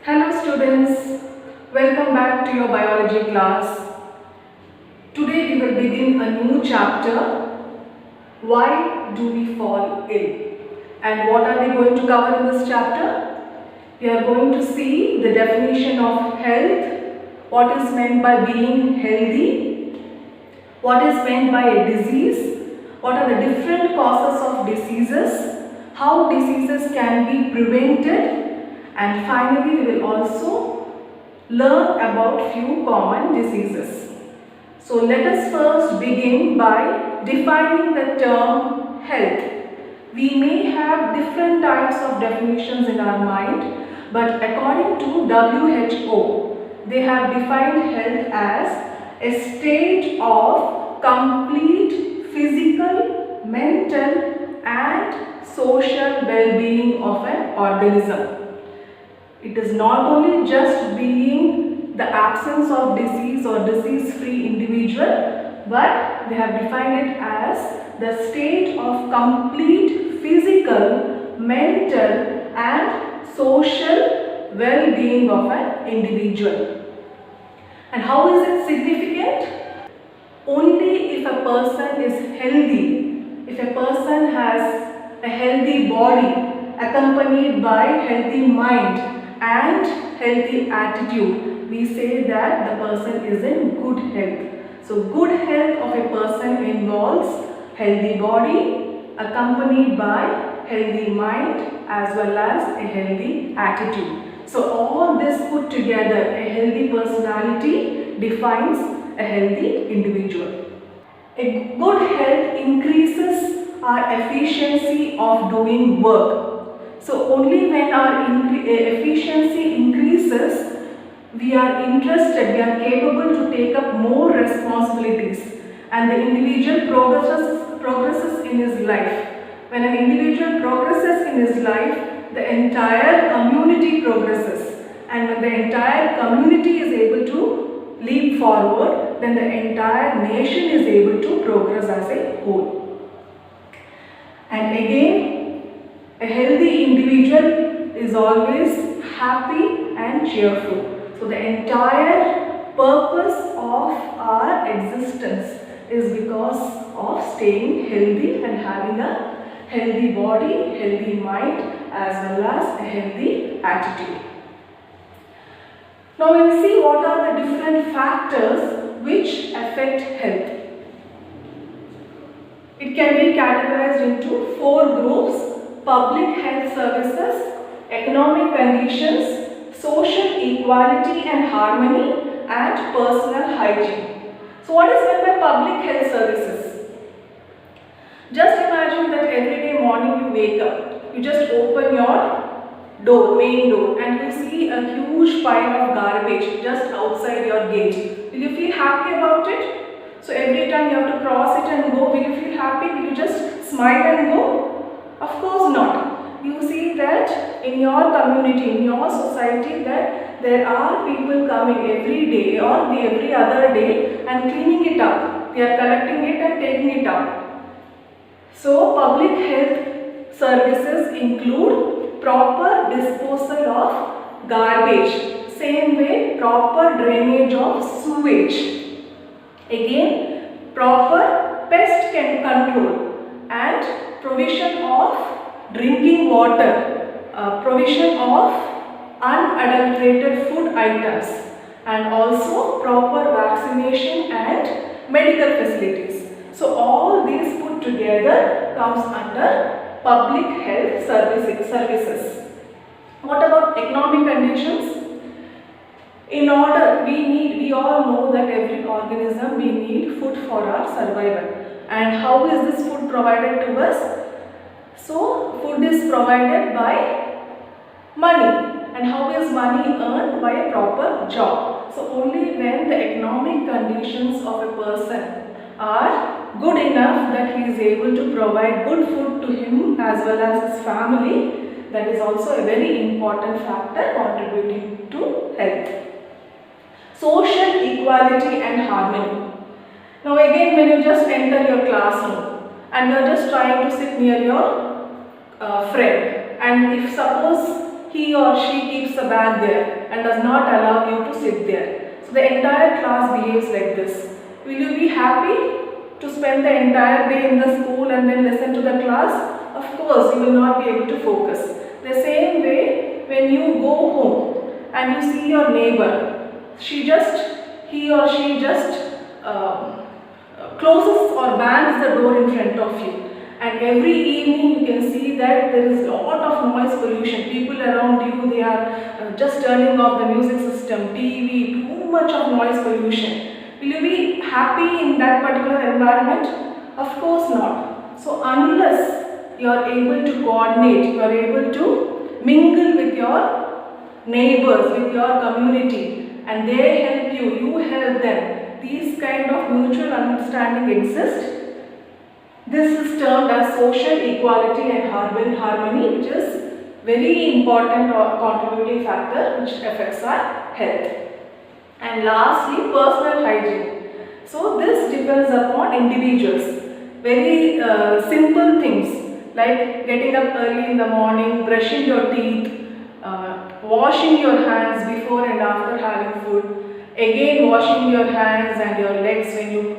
Hello students, welcome back to your biology class. Today we will begin a new chapter, Why do we fall ill? And what are we going to cover in this chapter? We are going to see the definition of health, what is meant by being healthy, what is meant by a disease, what are the different causes of diseases, how diseases can be prevented, and finally we will also learn about few common diseases. So let us first begin by defining the term health. We may have different types of definitions in our mind, but according to WHO, they have defined health as a state of complete physical, mental and social well-being of an organism. It is not only just being the absence of disease or disease-free individual, but they have defined it as the state of complete physical, mental and social well-being of an individual. And how is it significant? Only if a person is healthy, if a person has a healthy body accompanied by healthy mind and healthy attitude, we say that the person is in good health. So good health of a person involves healthy body accompanied by healthy mind as well as a healthy attitude. So all this put together, a healthy personality defines a healthy individual. A good health increases our efficiency of doing work. So only when our efficiency increases, we are interested, we are capable to take up more responsibilities and the individual progresses in his life. When an individual progresses in his life, the entire community progresses, and when the entire community is able to leap forward, then the entire nation is able to progress as a whole. And again, a healthy individual is always happy and cheerful. So the entire purpose of our existence is because of staying healthy and having a healthy body, healthy mind as well as a healthy attitude. Now we will see what are the different factors which affect health. It can be categorized into 4 groups: public health services, economic conditions, social equality and harmony, and personal hygiene. So what is meant by public health services? Just imagine that every day morning you wake up, you just open your door, main door, and you see a huge pile of garbage just outside your gate. Will you feel happy about it? So every time you have to cross it and go, will you feel happy? Will you just smile and go? Of course not. You see that in your community, in your society, that there are people coming every day or every other day and cleaning it up. They are collecting it and taking it up. So public health services include proper disposal of garbage, same way proper drainage of sewage. Again, proper pest control and provision of drinking water, provision of unadulterated food items, and also proper vaccination and medical facilities. So all these put together comes under public health services. What about economic conditions? In order, we all know that every organism we need food for our survival. And how is this food provided to us? So food is provided by money. And how is money earned? By a proper job. So only when the economic conditions of a person are good enough that he is able to provide good food to him as well as his family, that is also a very important factor contributing to health. Social equality and harmony. Now again, when you just enter your classroom and you are just trying to sit near your friend, and if suppose he or she keeps the bag there and does not allow you to sit there. So the entire class behaves like this. Will you be happy to spend the entire day in the school and then listen to the class? Of course, you will not be able to focus. The same way, when you go home and you see your neighbor, he or she just closes or bangs the door in front of you. And every evening you can see that there is a lot of noise pollution. People around you, they are just turning off the music system, TV, too much of noise pollution. Will you be happy in that particular environment? Of course not. So unless you are able to coordinate, you are able to mingle with your neighbors, with your community, and they help you, you help them, these kind of mutual understanding exist. This is termed as social equality and harmony, which is very important or contributing factor which affects our health. And lastly, personal hygiene. So this depends upon individuals. Very simple things like getting up early in the morning, brushing your teeth, washing your hands before and after having food, again washing your hands and your legs when you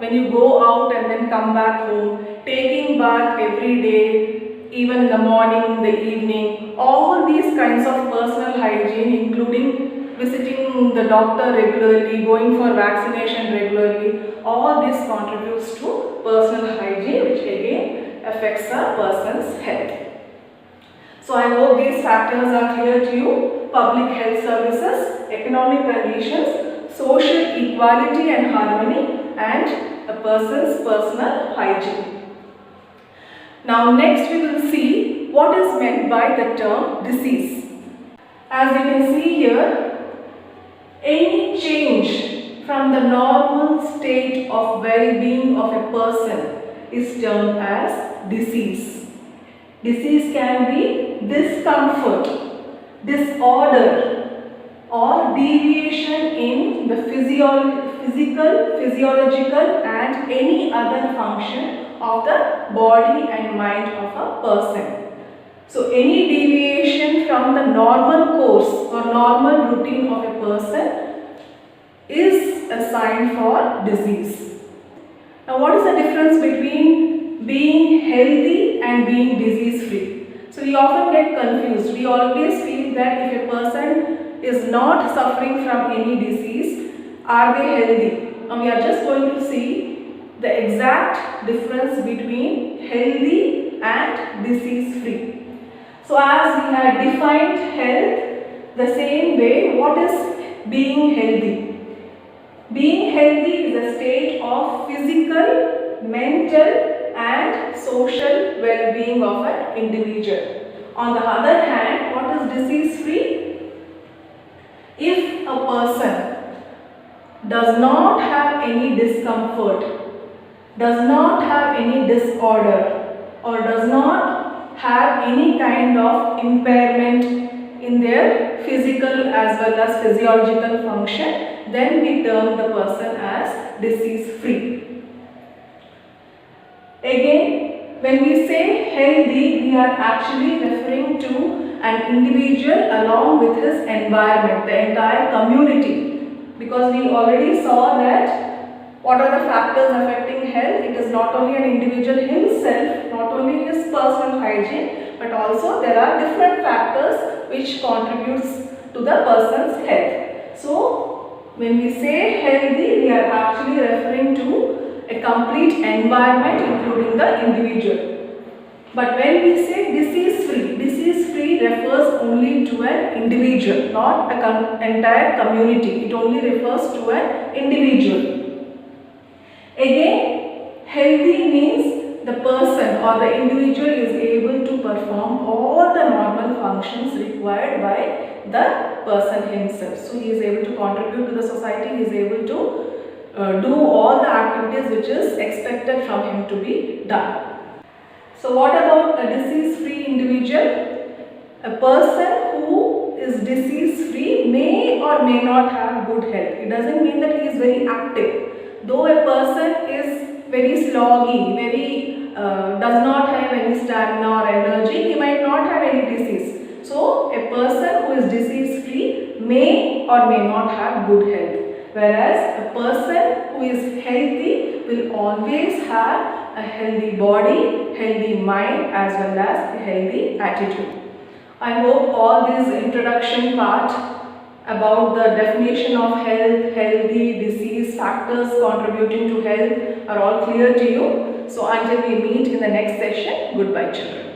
when you go out and then come back home, taking bath every day, even in the morning, in the evening, all these kinds of personal hygiene, including visiting the doctor regularly, going for vaccination regularly, all this contributes to personal hygiene, which again affects a person's health. So I hope these factors are clear to you. Public health services, economic conditions, social equality and harmony, and a person's personal hygiene. Now next we will see what is meant by the term disease. As you can see here, any change from the normal state of well-being of a person is termed as disease. Disease can be discomfort, disorder, or deviation in the physical, physiological and any other function of the body and mind of a person. So any deviation from the normal course or normal routine of a person is a sign for disease. Now what is the difference between being healthy and being disease free? So we often get confused. We always feel that if a person is not suffering from any disease, are they healthy? Now we are just going to see the exact difference between healthy and disease free. So as we had defined health the same way, what is being healthy? Being healthy is a state of physical, mental and social well-being of an individual. On the other hand, what is disease free? If a person does not have any discomfort, does not have any disorder, or does not have any kind of impairment in their physical as well as physiological function, then we term the person as disease free. Again, when we say healthy, we are actually referring to an individual along with his environment, the entire community, because we already saw that what are the factors affecting health? It is not only an individual himself, not only his personal hygiene, but also there are different factors which contributes to the person's health. So when we say healthy, we are actually referring to a complete environment including the individual. But when we say disease free refers only to an individual, not an entire community. It only refers to an individual. Again, healthy means the person or the individual is able to perform all the normal functions required by the person himself. So he is able to contribute to the society, he is able to do all the activities which is expected from him to be done. So what about a disease-free individual? A person who is disease-free may or may not have good health. It doesn't mean that he is very active. Though a person is very sloggy, very does not have any stamina or energy, he might not have any disease. So a person who is disease free may or may not have good health. Whereas a person who is healthy will always have a healthy body, healthy mind as well as a healthy attitude. I hope all this introduction part about the definition of health, healthy, disease, factors contributing to health are all clear to you. So until we meet in the next session, goodbye children.